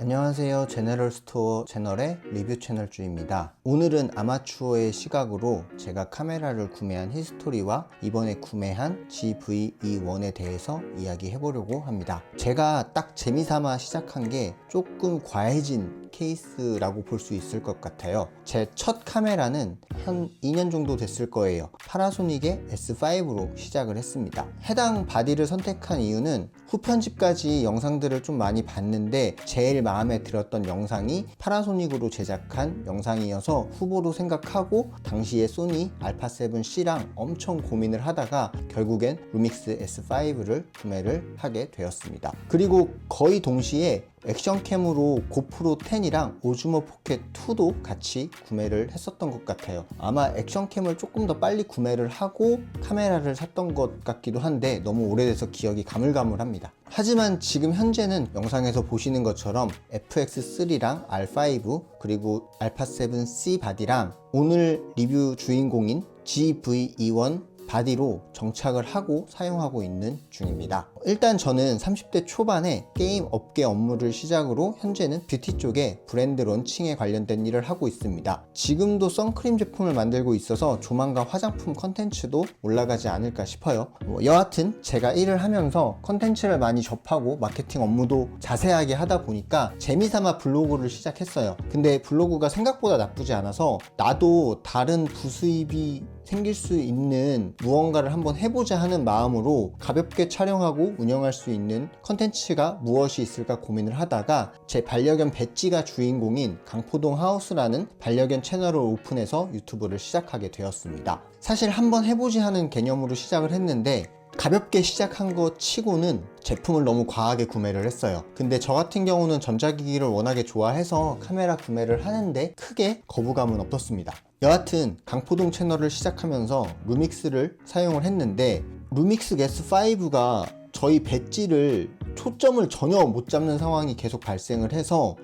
안녕하세요. 제너럴스토어 채널의 리뷰 채널주입니다. 오늘은 아마추어의 시각으로 제가 카메라를 구매한 히스토리와 이번에 구매한 GV-E1에 대해서 이야기해 보려고 합니다. 제가 딱 재미삼아 시작한 게 조금 과해진 케이스라고 볼 수 있을 것 같아요. 제 첫 카메라는 한 2년 정도 됐을 거예요. 파나소닉의 S5로 시작을 했습니다. 해당 바디를 선택한 이유는 후편집까지 영상들을 좀 많이 봤는데 제일 마음에 들었던 영상이 파나소닉으로 제작한 영상이어서 후보로 생각하고 당시에 소니 α7C랑 엄청 고민을 하다가 결국엔 루믹스 S5를 구매를 하게 되었습니다. 그리고 거의 동시에 액션캠으로 고프로 10이랑 오즈모 포켓 2도 같이 구매를 했었던 것 같아요. 아마 액션캠을 조금 더 빨리 구매를 하고 카메라를 샀던 것 같기도 한데 너무 오래돼서 기억이 가물가물합니다. 하지만 지금 현재는 영상에서 보시는 것처럼 FX3랑 R5 그리고 α7C 바디랑 오늘 리뷰 주인공인 GV-E1 바디로 정착을 하고 사용하고 있는 중입니다. 일단 저는 30대 초반에 게임 업계 업무를 시작으로 현재는 뷰티 쪽에 브랜드 런칭에 관련된 일을 하고 있습니다. 지금도 선크림 제품을 만들고 있어서 조만간 화장품 컨텐츠도 올라가지 않을까 싶어요. 여하튼 제가 일을 하면서 컨텐츠를 많이 접하고 마케팅 업무도 자세하게 하다 보니까 재미삼아 블로그를 시작했어요. 근데 블로그가 생각보다 나쁘지 않아서 나도 다른 부수입이 생길 수 있는 무언가를 한번 해보자 하는 마음으로 가볍게 촬영하고 운영할 수 있는 컨텐츠가 무엇이 있을까 고민을 하다가 제 반려견 배찌가 주인공인 강포동 하우스라는 반려견 채널을 오픈해서 유튜브를 시작하게 되었습니다. 사실 한번 해보지 하는 개념으로 시작을 했는데 가볍게 시작한 것 치고는 제품을 너무 과하게 구매를 했어요. 근데 저 같은 경우는 전자기기를 워낙에 좋아해서 카메라 구매를 하는데 크게 거부감은 없었습니다. 여하튼 강포동 채널을 시작하면서 루믹스를 사용을 했는데 루믹스 S5가 저희 배지를 초점을 전혀 못 잡는 상황이 계속 발생을 해서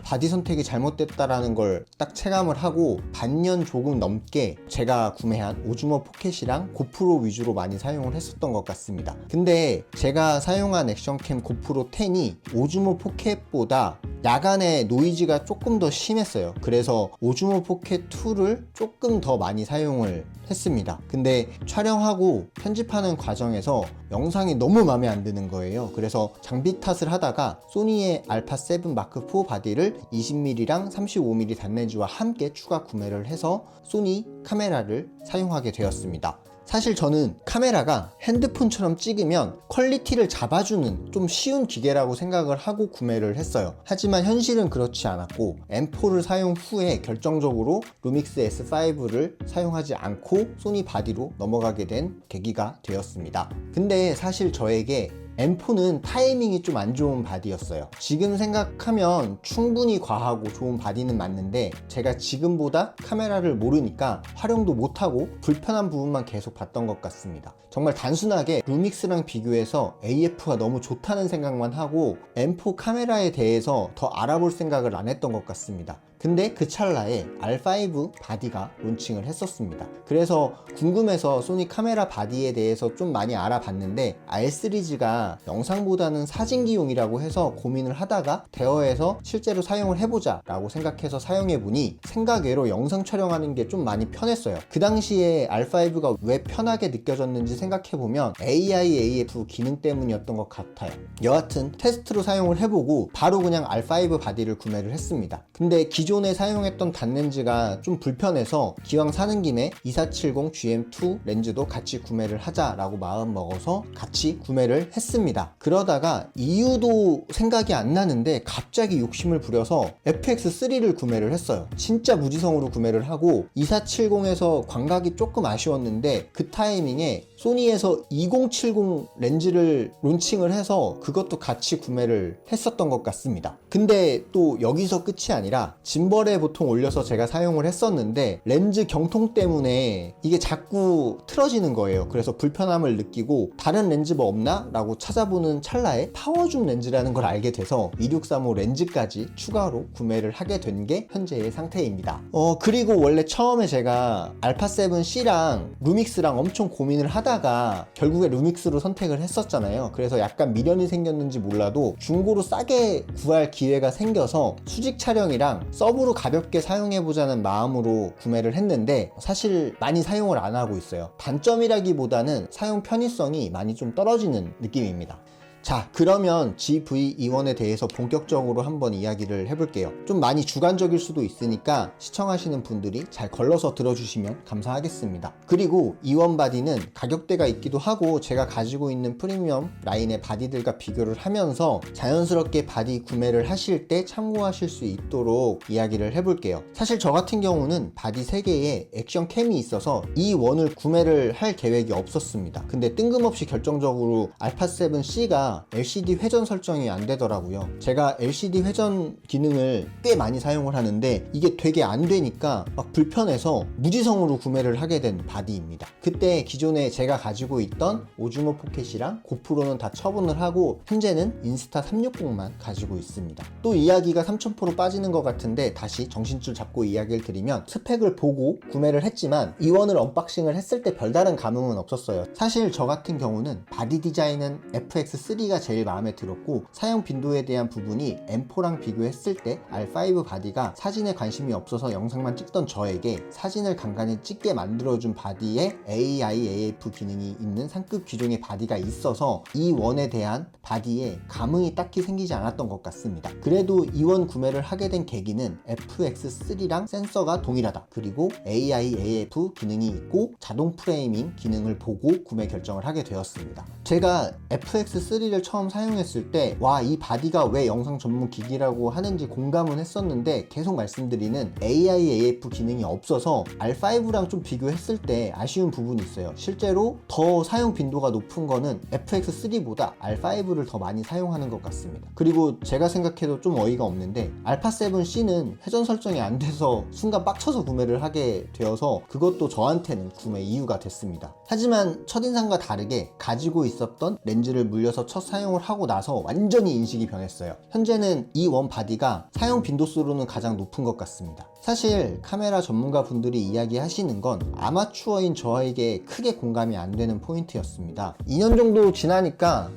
바디 선택이 잘못됐다라는 걸 딱 체감을 하고 반년 조금 넘게 제가 구매한 오즈모 포켓이랑 고프로 위주로 많이 사용을 했었던 것 같습니다. 근데 제가 사용한 액션캠 고프로 10이 오즈모 포켓보다 야간에 노이즈가 조금 더 심했어요. 그래서 오즈모 포켓 2를 조금 더 많이 사용을 했습니다. 근데 촬영하고 편집하는 과정에서 영상이 너무 마음에 안 드는 거예요. 그래서 장비 탓을 하다가 소니의 α7 마크4 바디를 20mm랑 35mm 단렌즈와 함께 추가 구매를 해서 소니 카메라를 사용하게 되었습니다. 사실 저는 카메라가 핸드폰처럼 찍으면 퀄리티를 잡아주는 좀 쉬운 기계라고 생각을 하고 구매를 했어요. 하지만 현실은 그렇지 않았고 M4를 사용 후에 결정적으로 루믹스 S5를 사용하지 않고 소니 바디로 넘어가게 된 계기가 되었습니다. 근데 사실 저에게 M4는 타이밍이 좀 안 좋은 바디였어요. 지금 생각하면 충분히 과하고 좋은 바디는 맞는데 제가 지금보다 카메라를 모르니까 활용도 못하고 불편한 부분만 계속 봤던 것 같습니다. 정말 단순하게 루믹스랑 비교해서 AF가 너무 좋다는 생각만 하고 M4 카메라에 대해서 더 알아볼 생각을 안 했던 것 같습니다. 근데 그 찰나에 R5 바디가 론칭을 했었습니다. 그래서 궁금해서 소니 카메라 바디에 대해서 좀 많이 알아봤는데 R 시리즈가 영상보다는 사진기용이라고 해서 고민을 하다가 대여해서 실제로 사용을 해보자 라고 생각해서 사용해보니 생각외로 영상 촬영하는 게 좀 많이 편했어요. 그 당시에 R5가 왜 편하게 느껴졌는지 생각해보면 AI AF 기능 때문이었던 것 같아요. 여하튼 테스트로 사용을 해보고 바로 그냥 R5 바디를 구매를 했습니다. 근데 기존에 사용했던 단렌즈가 좀 불편해서 기왕 사는 김에 2470 GM2 렌즈도 같이 구매를 하자라고 마음먹어서 같이 구매를 했습니다. 그러다가 이유도 생각이 안 나는데 갑자기 욕심을 부려서 FX3를 구매를 했어요. 진짜 무지성으로 구매를 하고 2470에서 광각이 조금 아쉬웠는데 그 타이밍에 소니에서 2070 렌즈를 론칭을 해서 그것도 같이 구매를 했었던 것 같습니다. 근데 또 여기서 끝이 아니라 집 징벌에 보통 올려서 제가 사용을 했었는데 렌즈 경통 때문에 이게 자꾸 틀어지는 거예요. 그래서 불편함을 느끼고 다른 렌즈 뭐 없나? 라고 찾아보는 찰나에 파워줌 렌즈라는 걸 알게 돼서 2635 렌즈까지 추가로 구매를 하게 된 게 현재의 상태입니다. 그리고 원래 처음에 제가 알파7C랑 루믹스랑 엄청 고민을 하다가 결국에 루믹스로 선택을 했었잖아요. 그래서 약간 미련이 생겼는지 몰라도 중고로 싸게 구할 기회가 생겨서 수직 촬영이랑 서브로 가볍게 사용해보자는 마음으로 구매를 했는데 사실 많이 사용을 안 하고 있어요. 단점이라기보다는 사용 편의성이 많이 좀 떨어지는 느낌입니다. 자, 그러면 GV-E1에 대해서 본격적으로 한번 이야기를 해볼게요. 좀 많이 주관적일 수도 있으니까 시청하시는 분들이 잘 걸러서 들어주시면 감사하겠습니다. 그리고 E1 바디는 가격대가 있기도 하고 제가 가지고 있는 프리미엄 라인의 바디들과 비교를 하면서 자연스럽게 바디 구매를 하실 때 참고하실 수 있도록 이야기를 해볼게요. 사실 저 같은 경우는 바디 3개에 액션 캠이 있어서 E1을 구매를 할 계획이 없었습니다. 근데 뜬금없이 결정적으로 알파7C가 LCD 회전 설정이 안 되더라고요. 제가 LCD 회전 기능을 꽤 많이 사용을 하는데 이게 되게 안 되니까 막 불편해서 무지성으로 구매를 하게 된 바디입니다. 그때 기존에 제가 가지고 있던 오즈모 포켓이랑 고프로는 다 처분을 하고 현재는 인스타 360만 가지고 있습니다. 또 이야기가 3000% 빠지는 것 같은데 다시 정신줄 잡고 이야기를 드리면 스펙을 보고 구매를 했지만 E1을 언박싱을 했을 때 별다른 감흥은 없었어요. 사실 저 같은 경우는 바디 디자인은 FX3가 제일 마음에 들었고 사용 빈도에 대한 부분이 M4랑 비교했을 때 R5 바디가 사진에 관심이 없어서 영상만 찍던 저에게 사진을 간간히 찍게 만들어준 바디에 AIAF 기능이 있는 상급 기종의 바디가 있어서 E1에 대한 바디에 감흥이 딱히 생기지 않았던 것 같습니다. 그래도 E1 구매를 하게 된 계기는 FX3랑 센서가 동일하다, 그리고 AIAF 기능이 있고 자동 프레이밍 기능을 보고 구매 결정을 하게 되었습니다. 제가 FX3를 처음 사용했을 때 와, 이 바디가 왜 영상 전문 기기라고 하는지 공감은 했었는데 계속 말씀드리는 AIAF 기능이 없어서 R5랑 좀 비교했을 때 아쉬운 부분이 있어요. 실제로 더 사용 빈도가 높은 거는 FX3보다 R5를 더 많이 사용하는 것 같습니다. 그리고 제가 생각해도 좀 어이가 없는데 알파7C는 회전 설정이 안 돼서 순간 빡쳐서 구매를 하게 되어서 그것도 저한테는 구매 이유가 됐습니다. 하지만 첫인상과 다르게 가지고 있었던 렌즈를 물려서 첫 사용을 하고 나서 완전히 인식이 변했어요. 현재는 E1 바디가 사용 빈도수로는 가장 높은 것 같습니다. 사실 카메라 전문가 분들이 이야기하시는 건 아마추어인 저에게 크게 공감이 안 되는 포인트였습니다. 2년 정도 지나니까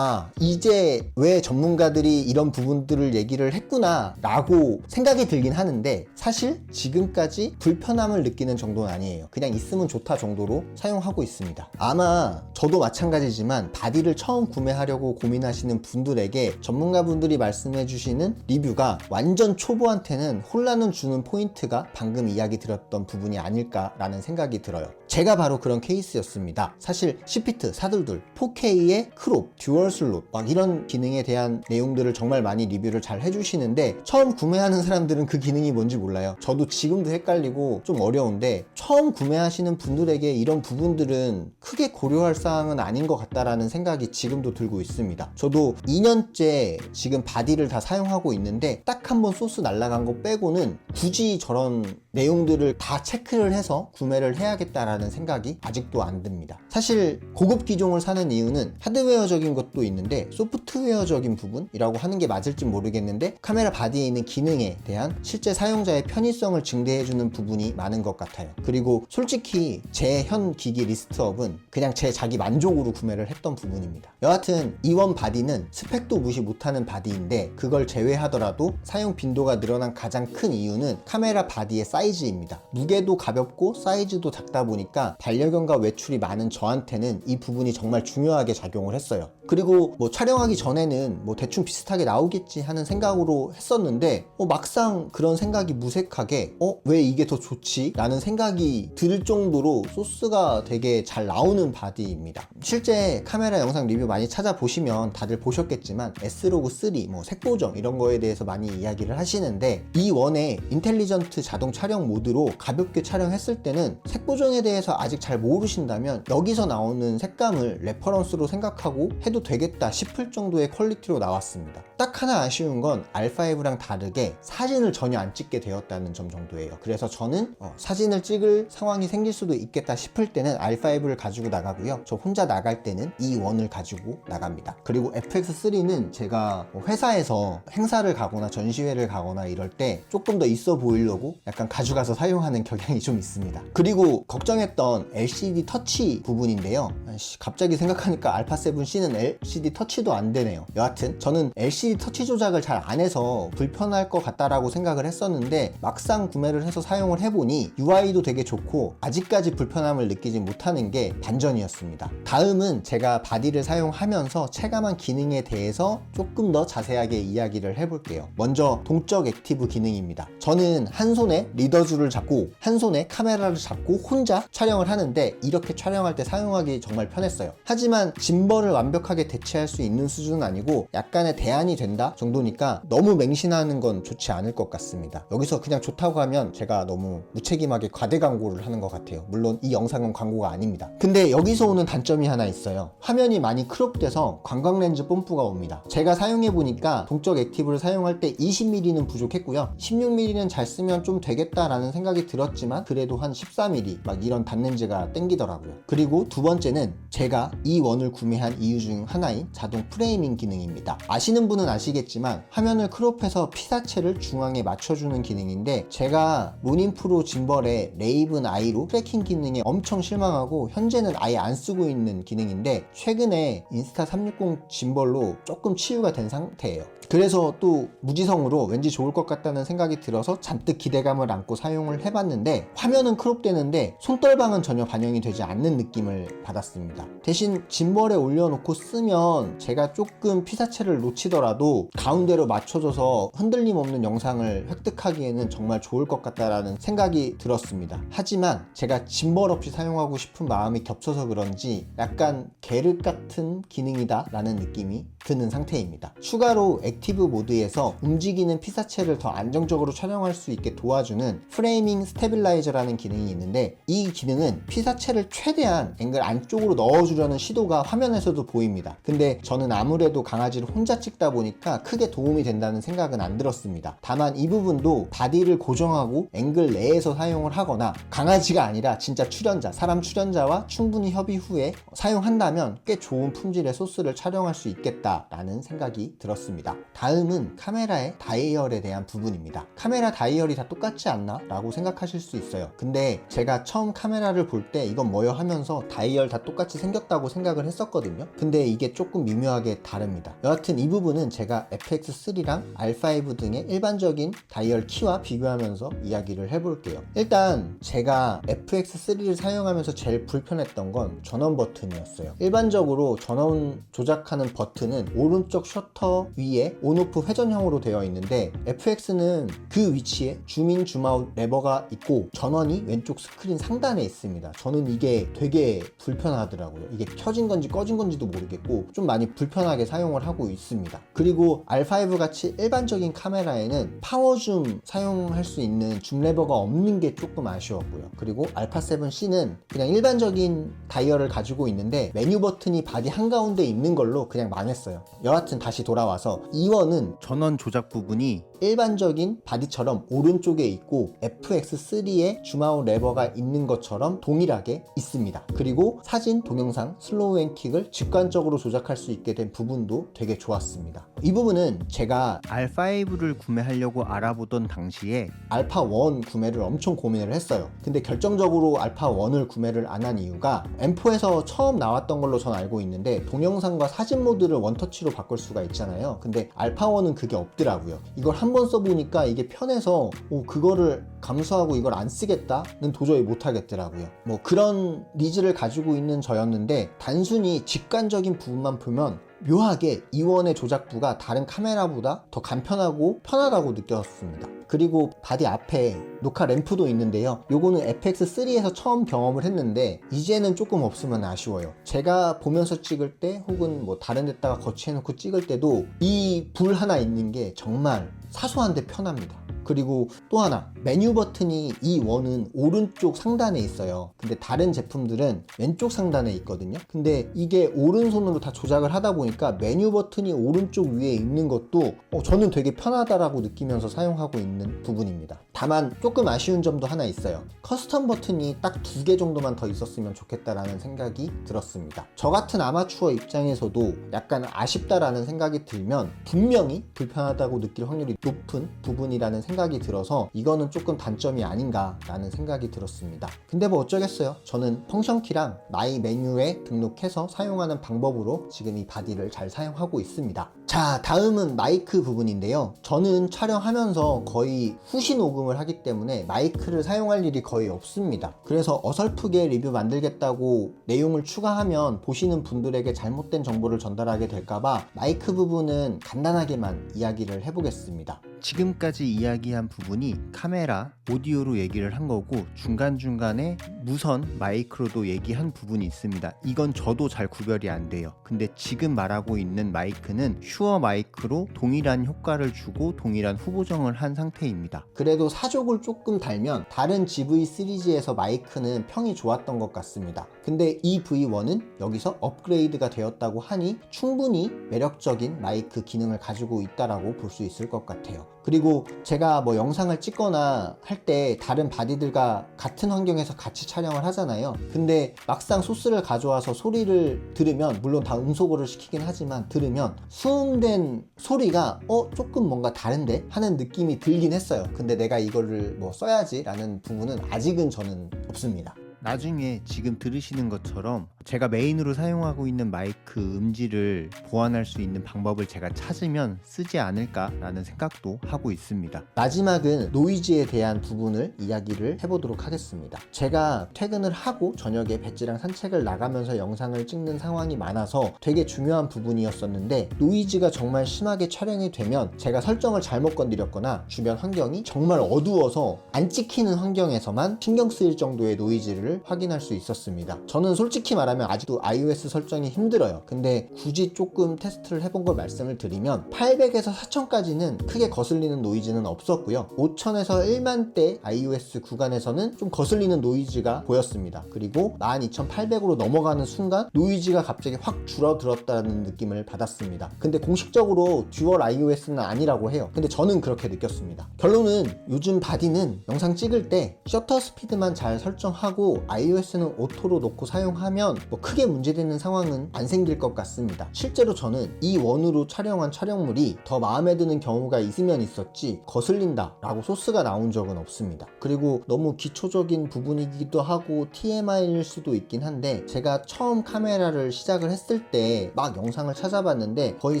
이제 왜 전문가들이 이런 부분들을 얘기를 했구나 라고 생각이 들긴 하는데 사실 지금까지 불편함을 느끼는 정도는 아니에요. 그냥 있으면 좋다 정도로 사용하고 있습니다. 아마 저도 마찬가지지만 바디를 처음 구매하려고 고민하시는 분들에게 전문가분들이 말씀해 주시는 리뷰가 완전 초보한테는 혼란을 주는 포인트가 방금 이야기 드렸던 부분이 아닐까라는 생각이 들어요. 제가 바로 그런 케이스였습니다. 사실 10피트, 422, 4K의 크롭, 듀얼 슬롯 막 이런 기능에 대한 내용들을 정말 많이 리뷰를 잘 해주시는데 처음 구매하는 사람들은 그 기능이 뭔지 몰라요. 저도 지금도 헷갈리고 좀 어려운데 처음 구매하시는 분들에게 이런 부분들은 크게 고려할 사항은 아닌 것 같다라는 생각이 지금도 들고 있습니다. 저도 2년째 지금 바디를 다 사용하고 있는데 딱 한 번 소스 날라간 거 빼고는 굳이 저런 내용들을 다 체크를 해서 구매를 해야겠다라는 생각이 아직도 안 듭니다. 사실 고급 기종을 사는 이유는 하드웨어적인 것도 있는데 소프트웨어적인 부분이라고 하는 게 맞을지 모르겠는데 카메라 바디에 있는 기능에 대한 실제 사용자의 편의성을 증대해주는 부분이 많은 것 같아요. 그리고 솔직히 제 현 기기 리스트업은 그냥 제 자기 만족으로 구매를 했던 부분입니다. 여하튼 E1 바디는 스펙도 무시 못하는 바디인데 그걸 제외하더라도 사용 빈도가 늘어난 가장 큰 이유는 카메라 바디의 사이즈입니다. 무게도 가볍고 사이즈도 작다 보니까 반려견과 외출이 많은 저한테는 이 부분이 정말 중요하게 작용을 했어요. 그리고 촬영하기 전에는 대충 비슷하게 나오겠지 하는 생각으로 했었는데 막상 그런 생각이 무색하게 왜 이게 더 좋지? 라는 생각이 들 정도로 소스가 되게 잘 나오는 바디입니다. 실제 카메라 영상 리뷰 많이 찾아보시면 다들 보셨겠지만 S로그3, 색보정 이런 거에 대해서 많이 이야기를 하시는데 E1의 인텔리전트 자동 촬영 모드로 가볍게 촬영했을 때는 색보정에 대해서 아직 잘 모르신다면 여기서 나오는 색감을 레퍼런스로 생각하고 해도 해도 되겠다 싶을 정도의 퀄리티로 나왔습니다. 딱 하나 아쉬운 건 R5랑 다르게 사진을 전혀 안 찍게 되었다는 점 정도예요. 그래서 저는 사진을 찍을 상황이 생길 수도 있겠다 싶을 때는 R5를 가지고 나가고요. 저 혼자 나갈 때는 E1을 가지고 나갑니다. 그리고 FX3는 제가 회사에서 행사를 가거나 전시회를 가거나 이럴 때 조금 더 있어 보이려고 약간 가져가서 사용하는 경향이 좀 있습니다. 그리고 걱정했던 LCD 터치 부분인데요. 갑자기 생각하니까 α7C는 LCD 터치도 안 되네요. 여하튼 저는 LCD 터치 조작을 잘 안 해서 불편할 것 같다라고 생각을 했었는데 막상 구매를 해서 사용을 해보니 UI도 되게 좋고 아직까지 불편함을 느끼지 못하는 게 반전이었습니다. 다음은 제가 바디를 사용하면서 체감한 기능에 대해서 조금 더 자세하게 이야기를 해볼게요. 먼저 동적 액티브 기능입니다. 저는 한 손에 리더줄을 잡고 한 손에 카메라를 잡고 혼자 촬영을 하는데 이렇게 촬영할 때 사용하기 정말 편했어요. 하지만 짐벌을 완벽하게 대체할 수 있는 수준은 아니고 약간의 대안이 된다 정도니까 너무 맹신하는 건 좋지 않을 것 같습니다. 여기서 그냥 좋다고 하면 제가 너무 무책임하게 과대 광고를 하는 것 같아요. 물론 이 영상은 광고가 아닙니다. 근데 여기서 오는 단점이 하나 있어요. 화면이 많이 크롭돼서 관광렌즈 뽐뿌가 옵니다. 제가 사용해보니까 동적 액티브를 사용할 때 20mm는 부족했고요. 16mm는 잘 쓰면 좀 되겠다라는 생각이 들었지만 그래도 한 14mm 막 이런 단렌즈가 땡기더라고요. 그리고 두 번째는 제가 E1을 구매한 이유 중 하나인 자동 프레이밍 기능입니다. 아시는 분은 아시겠지만 화면을 크롭해서 피사체를 중앙에 맞춰주는 기능인데 제가 로닌 프로 짐벌의 레이븐 아이로 트래킹 기능에 엄청 실망하고 현재는 아예 안 쓰고 있는 기능인데 최근에 인스타 360 짐벌로 조금 치유가 된 상태예요. 그래서 또 무지성으로 왠지 좋을 것 같다는 생각이 들어서 잔뜩 기대감을 안고 사용을 해봤는데 화면은 크롭되는데 손떨방은 전혀 반영이 되지 않는 느낌을 받았습니다. 대신 짐벌에 올려놓고 쓰면 제가 조금 피사체를 놓치더라도 가운데로 맞춰줘서 흔들림 없는 영상을 획득하기에는 정말 좋을 것 같다라는 생각이 들었습니다. 하지만 제가 짐벌 없이 사용하고 싶은 마음이 겹쳐서 그런지 약간 계륵 같은 기능이다 라는 느낌이 드는 상태입니다. 추가로 액티브 모드에서 움직이는 피사체를 더 안정적으로 촬영할 수 있게 도와주는 프레이밍 스테빌라이저라는 기능이 있는데 이 기능은 피사체를 최대한 앵글 안쪽으로 넣어주려는 시도가 화면에서도 보입니다. 근데 저는 아무래도 강아지를 혼자 찍다 보니까 크게 도움이 된다는 생각은 안 들었습니다. 다만 이 부분도 바디를 고정하고 앵글 내에서 사용을 하거나 강아지가 아니라 진짜 출연자, 사람 출연자와 충분히 협의 후에 사용한다면 꽤 좋은 품질의 소스를 촬영할 수 있겠다라는 생각이 들었습니다. 다음은 카메라의 다이얼에 대한 부분입니다. 카메라 다이얼이 다 똑같지 않나? 라고 생각하실 수 있어요. 근데 제가 처음 카메라를 볼 때 이건 뭐여 하면서 다이얼 다 똑같이 생겼다고 생각을 했었거든요. 근데 이게 조금 미묘하게 다릅니다. 여하튼 이 부분은 제가 FX3랑 R5 등의 일반적인 다이얼 키와 비교하면서 이야기를 해볼게요. 일단 제가 FX3를 사용하면서 제일 불편했던 건 전원 버튼이었어요. 일반적으로 전원 조작하는 버튼은 오른쪽 셔터 위에 온오프 회전형으로 되어 있는데 FX는 그 위치에 줌인 줌아웃 레버가 있고 전원이 왼쪽 스크린 상단에 있습니다. 저는 이게 되게 불편하더라고요. 이게 켜진 건지 꺼진 건지도 모르겠고 좀 많이 불편하게 사용을 하고 있습니다. 그리고 R5 같이 일반적인 카메라에는 파워줌 사용할 수 있는 줌 레버가 없는 게 조금 아쉬웠고요. 그리고 α7C는 그냥 일반적인 다이얼을 가지고 있는데 메뉴 버튼이 바디 한가운데 있는 걸로 그냥 망했어요. 여하튼 다시 돌아와서 E1은 전원 조작 부분이 일반적인 바디처럼 오른쪽에 있고 FX3의 줌아웃 레버가 있는 것처럼 동일하게 있습니다. 그리고 사진, 동영상, 슬로우 앤 킥을 직관적으로 조작할 수 있게 된 부분도 되게 좋았습니다. 이 부분은 제가 R5를 구매하려고 알아보던 당시에 알파1 구매를 엄청 고민을 했어요. 근데 결정적으로 알파1을 구매를 안 한 이유가 M4에서 처음 나왔던 걸로 전 알고 있는데 동영상과 사진 모드를 원터치로 바꿀 수가 있잖아요. 근데 알파1은 그게 없더라고요. 이걸 한번 써보니까 이게 편해서 그거를 감수하고 이걸 안 쓰겠다는 도저히 못하겠더라고요. 뭐 그런 니즈를 가지고 있는 저였는데 단순히 직관적인 부분만 보면 묘하게 E1의 조작부가 다른 카메라보다 더 간편하고 편하다고 느꼈습니다. 그리고 바디 앞에 녹화 램프도 있는데요. 요거는 FX3에서 처음 경험을 했는데 이제는 조금 없으면 아쉬워요. 제가 보면서 찍을 때 혹은 뭐 다른 데다가 거치해놓고 찍을 때도 이 불 하나 있는 게 정말 사소한데 편합니다. 그리고 또 하나, 메뉴 버튼이 이 원은 오른쪽 상단에 있어요. 근데 다른 제품들은 왼쪽 상단에 있거든요. 근데 이게 오른손으로 다 조작을 하다 보니까 메뉴 버튼이 오른쪽 위에 있는 것도 저는 되게 편하다라고 느끼면서 사용하고 있는 부분입니다. 다만 조금 아쉬운 점도 하나 있어요. 커스텀 버튼이 딱 2개 정도만 더 있었으면 좋겠다라는 생각이 들었습니다. 저 같은 아마추어 입장에서도 약간 아쉽다라는 생각이 들면 분명히 불편하다고 느낄 확률이 높은 부분이라는 생각이 들어서 이거는 조금 단점이 아닌가라는 생각이 들었습니다. 근데 뭐 어쩌겠어요. 저는 펑션키랑 마이 메뉴에 등록해서 사용하는 방법으로 지금 이 바디를 잘 사용하고 있습니다. 자, 다음은 마이크 부분인데요. 저는 촬영하면서 거의 후시 녹음을 하기 때문에 마이크를 사용할 일이 거의 없습니다. 그래서 어설프게 리뷰 만들겠다고 내용을 추가하면 보시는 분들에게 잘못된 정보를 전달하게 될까봐 마이크 부분은 간단하게만 이야기를 해보겠습니다. 지금까지 이야기한 부분이 카메라, 오디오로 얘기를 한 거고 중간중간에 무선 마이크로도 얘기한 부분이 있습니다. 이건 저도 잘 구별이 안 돼요. 근데 지금 말하고 있는 마이크는 슈어 마이크로 동일한 효과를 주고 동일한 후보정을 한 상태입니다. 그래도 사족을 조금 달면 다른 GV 시리즈에서 마이크는 평이 좋았던 것 같습니다. 근데 이 V1은 여기서 업그레이드가 되었다고 하니 충분히 매력적인 마이크 기능을 가지고 있다라고 볼 수 있을 것 같아요. 그리고 제가 뭐 영상을 찍거나 할 때 다른 바디들과 같은 환경에서 같이 촬영을 하잖아요. 근데 막상 소스를 가져와서 소리를 들으면, 물론 다 음소거를 시키긴 하지만 들으면 수음된 소리가 조금 뭔가 다른데 하는 느낌이 들긴 했어요. 근데 내가 이거를 뭐 써야지 라는 부분은 아직은 저는 없습니다. 나중에 지금 들으시는 것처럼 제가 메인으로 사용하고 있는 마이크 음질을 보완할 수 있는 방법을 제가 찾으면 쓰지 않을까라는 생각도 하고 있습니다. 마지막은 노이즈에 대한 부분을 이야기를 해보도록 하겠습니다. 제가 퇴근을 하고 저녁에 배지랑 산책을 나가면서 영상을 찍는 상황이 많아서 되게 중요한 부분이었었는데, 노이즈가 정말 심하게 촬영이 되면 제가 설정을 잘못 건드렸거나 주변 환경이 정말 어두워서 안 찍히는 환경에서만 신경 쓰일 정도의 노이즈를 확인할 수 있었습니다. 저는 솔직히 말하면 아직도 iOS 설정이 힘들어요. 근데 굳이 조금 테스트를 해본 걸 말씀을 드리면 800에서 4000까지는 크게 거슬리는 노이즈는 없었고요. 5000에서 1만대 iOS 구간에서는 좀 거슬리는 노이즈가 보였습니다. 그리고 12800으로 넘어가는 순간 노이즈가 갑자기 확 줄어들었다는 느낌을 받았습니다. 근데 공식적으로 듀얼 iOS는 아니라고 해요. 근데 저는 그렇게 느꼈습니다. 결론은 요즘 바디는 영상 찍을 때 셔터 스피드만 잘 설정하고 iOS는 오토로 놓고 사용하면 뭐 크게 문제되는 상황은 안 생길 것 같습니다. 실제로 저는 이 원으로 촬영한 촬영물이 더 마음에 드는 경우가 있으면 있었지 거슬린다 라고 소스가 나온 적은 없습니다. 그리고 너무 기초적인 부분이기도 하고 TMI일 수도 있긴 한데, 제가 처음 카메라를 시작을 했을 때 막 영상을 찾아봤는데 거의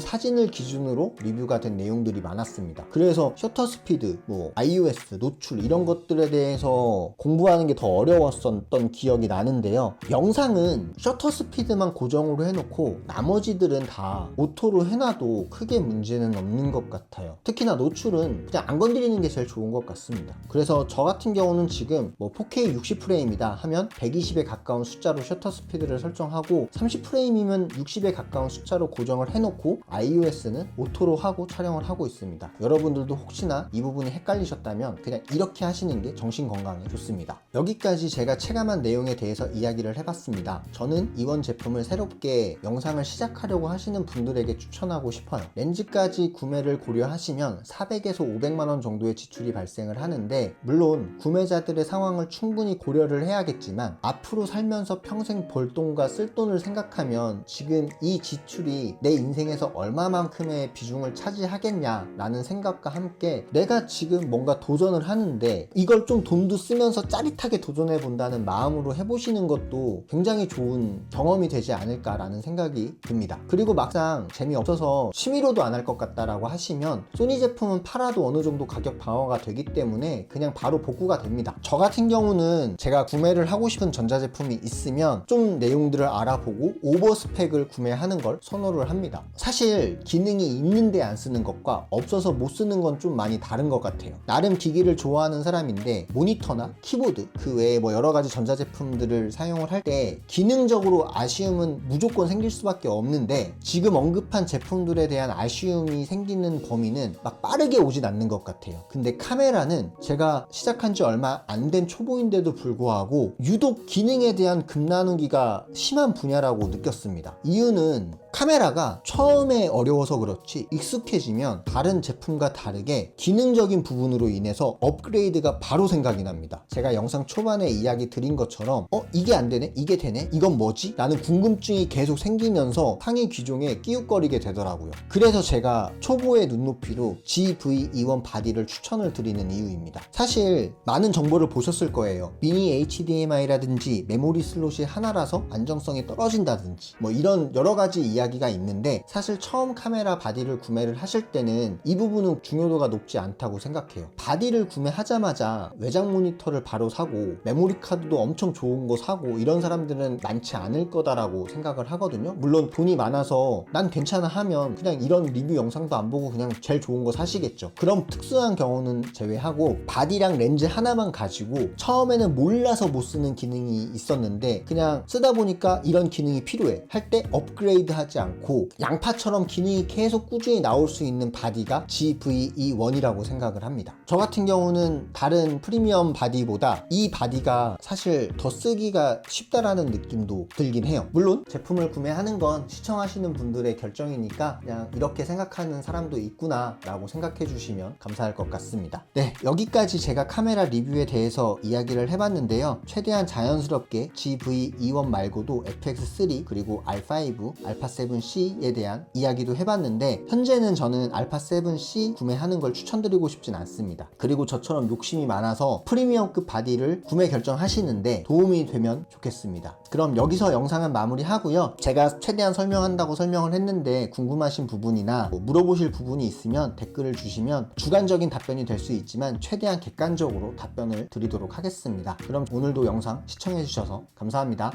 사진을 기준으로 리뷰가 된 내용들이 많았습니다. 그래서 셔터 스피드, 뭐 iOS, 노출 이런 것들에 대해서 공부하는 게 더 어려웠었던 기억이 나는데요. 영상은 셔터 스피드만 고정으로 해놓고 나머지들은 다 오토로 해놔도 크게 문제는 없는 것 같아요. 특히나 노출은 그냥 안 건드리는 게 제일 좋은 것 같습니다. 그래서 저 같은 경우는 지금 뭐 4K 60프레임이다 하면 120에 가까운 숫자로 셔터 스피드를 설정하고 30프레임이면 60에 가까운 숫자로 고정을 해놓고 iOS는 오토로 하고 촬영을 하고 있습니다. 여러분들도 혹시나 이 부분이 헷갈리셨다면 그냥 이렇게 하시는 게 정신 건강에 좋습니다. 여기까지 제가 체감한 내용에 대해서 이야기를 해봤습니다. 저는 이번 제품을 새롭게 영상을 시작하려고 하시는 분들에게 추천하고 싶어요. 렌즈까지 구매를 고려하시면 400에서 500만원 정도의 지출이 발생을 하는데, 물론 구매자들의 상황을 충분히 고려를 해야겠지만 앞으로 살면서 평생 벌 돈과 쓸 돈을 생각하면 지금 이 지출이 내 인생에서 얼마만큼의 비중을 차지하겠냐라는 생각과 함께 내가 지금 뭔가 도전을 하는데 이걸 좀 돈도 쓰면서 짜릿하게 도전해 본다는 마음으로 해보시는 것도 굉장히 좋은 경험이 되지 않을까라는 생각이 듭니다. 그리고 막상 재미없어서 취미로도 안 할 것 같다라고 하시면 소니 제품은 팔아도 어느 정도 가격 방어가 되기 때문에 그냥 바로 복구가 됩니다. 저 같은 경우는 제가 구매를 하고 싶은 전자제품이 있으면 좀 내용들을 알아보고 오버 스펙을 구매하는 걸 선호를 합니다. 사실 기능이 있는데 안 쓰는 것과 없어서 못 쓰는 건 좀 많이 다른 것 같아요. 나름 기기를 좋아하는 사람인데 모니터나 키보드 그 외에 뭐 여러 가지 전자제품들을 사용을 할 때 기능적으로 아쉬움은 무조건 생길 수밖에 없는데, 지금 언급한 제품들에 대한 아쉬움이 생기는 범위는 막 빠르게 오진 않는 것 같아요. 근데 카메라는 제가 시작한 지 얼마 안 된 초보인데도 불구하고 유독 기능에 대한 급나누기가 심한 분야라고 느꼈습니다. 이유는 카메라가 처음에 어려워서 그렇지 익숙해지면 다른 제품과 다르게 기능적인 부분으로 인해서 업그레이드가 바로 생각이 납니다. 제가 영상 초반에 이야기 드린 것처럼 이게 안 되네? 이게 되네? 이건 뭐지? 라는 궁금증이 계속 생기면서 상위 귀종에 끼웃거리게 되더라고요. 그래서 제가 초보의 눈높이로 GV-E1 바디를 추천을 드리는 이유입니다. 사실 많은 정보를 보셨을 거예요. 미니 HDMI라든지 메모리 슬롯이 하나라서 안정성이 떨어진다든지 뭐 이런 여러 가지 이야기가 있는데, 사실 처음 카메라 바디를 구매를 하실 때는 이 부분은 중요도가 높지 않다고 생각해요. 바디를 구매하자마자 외장 모니터를 바로 사고 메모리 카드도 엄청 좋은 거 사고 이런 사람들은 많지 않을 거다라고 생각을 하거든요. 물론 돈이 많아서 난 괜찮아 하면 그냥 이런 리뷰 영상도 안 보고 그냥 제일 좋은 거 사시겠죠. 그럼 특수한 경우는 제외하고 바디랑 렌즈 하나만 가지고 처음에는 몰라서 못 쓰는 기능이 있었는데 그냥 쓰다 보니까 이런 기능이 필요해 할 때 업그레이드 하지 않고 양파처럼 기능이 계속 꾸준히 나올 수 있는 바디가 GV-E1이라고 생각을 합니다. 저 같은 경우는 다른 프리미엄 바디보다 이 바디가 사실 더 쓰기가 쉽다라는 느낌도 들긴 해요. 물론 제품을 구매하는 건 시청하시는 분들의 결정이니까 그냥 이렇게 생각하는 사람도 있구나 라고 생각해 주시면 감사할 것 같습니다. 네, 여기까지 제가 카메라 리뷰에 대해서 이야기를 해봤는데요. 최대한 자연스럽게 GV-E1 말고도 FX3 그리고 R5, α7C에 대한 이야기도 해봤는데, 현재는 저는 α7C 구매하는 걸 추천드리고 싶진 않습니다. 그리고 저처럼 욕심이 많아서 프리미엄급 바디를 구매 결정하시는데 도움이 되면 좋겠습니다. 그럼 여기서 영상은 마무리하고요. 제가 최대한 설명한다고 설명을 했는데 궁금하신 부분이나 물어보실 부분이 있으면 댓글을 주시면 주관적인 답변이 될 수 있지만 최대한 객관적으로 답변을 드리도록 하겠습니다. 그럼 오늘도 영상 시청해주셔서 감사합니다.